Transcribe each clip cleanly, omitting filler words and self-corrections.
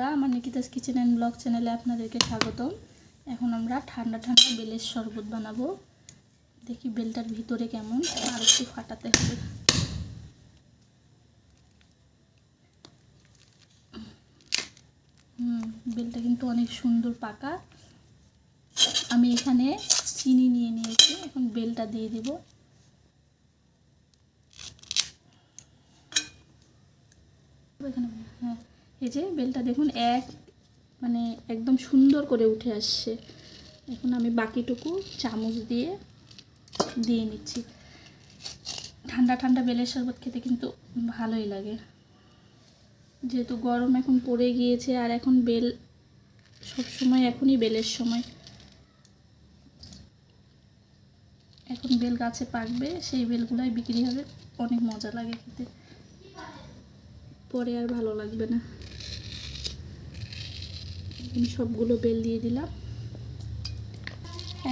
বন্ধুরা, আমার নিকিতাস kitchen and blog চ্যানেলে আপনাদেরকে স্বাগতম। এখন আমরা ঠান্ডা ঠান্ডা বেলের শরবত বানাবো। দেখি বেলটার ভিতরে কেমন, আর একটু ফাটাতে হবে। বেলটা কিন্তু অনেক সুন্দর পাকা। আমি এখানে চিনি নিয়ে নিয়েছি, এখন বেলটা দিয়ে দিব। হ্যাঁ, এই যে বেলটা দেখুন একদম সুন্দর করে উঠে আসছে। এখন আমি বাকিটুকু চামচ দিয়ে নিচ্ছি। ঠান্ডা ঠান্ডা বেলের শরবত খেতে কিন্তু ভালোই লাগে, যেহেতু গরম এখন পড়ে গিয়েছে। আর এখন বেল সবসময়, এখনই বেলের সময়। এখন বেল গাছে পাকবে, সেই বেলগুলোই বিক্রি হবে। অনেক মজা লাগে খেতে, পরে আর ভালো লাগবে না। সবগুলো বেল দিয়ে দিলাম।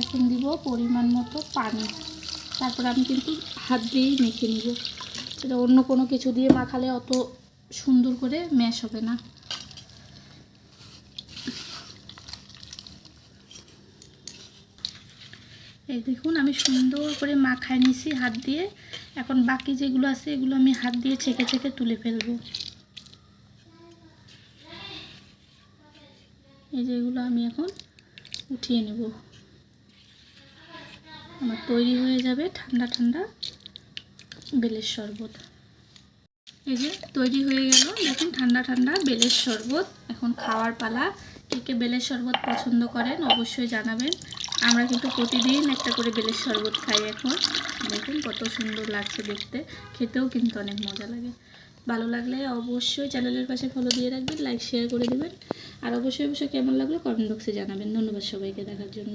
এখন দিব পরিমাণ মতো পানি। তারপর আমি কিন্তু হাত দিয়েই মেখে নিব। এটা অন্য কোনো কিছু দিয়ে মাখালে অত সুন্দর করে ম্যাশ হবে না। এই দেখুন, আমি সুন্দর করে মাখায় নিছি হাত দিয়ে। এখন বাকি যেগুলো আছে এগুলো আমি হাত দিয়ে ছেঁকে ছেঁকে তুলে ফেলবো। এই যেগুলো আমি এখন উঠিয়ে নেব। আমার তৈরি হয়ে যাবে ঠান্ডা ঠান্ডা বেলের শরবত। এই যে তৈরি হয়ে গেল, দেখুন ঠান্ডা ঠান্ডা বেলের শরবত। এখন খাওয়ার পালা। কে বেলের শরবত পছন্দ করেন অবশ্যই জানাবেন। আমরা কিন্তু প্রতিদিন একটা করে বেলের শরবত খাই এখন। দেখুন কত সুন্দর লাগছে দেখতে, খেতেও কিন্তু অনেক মজা লাগে। ভালো লাগলে অবশ্যই চ্যানেলের পাশে ফলো দিয়ে রাখবেন, লাইক শেয়ার করে দেবেন। আর অবশ্যই কেমন লাগলো কমেন্ট বক্সে জানাবেন। ধন্যবাদ সবাইকে দেখার জন্য।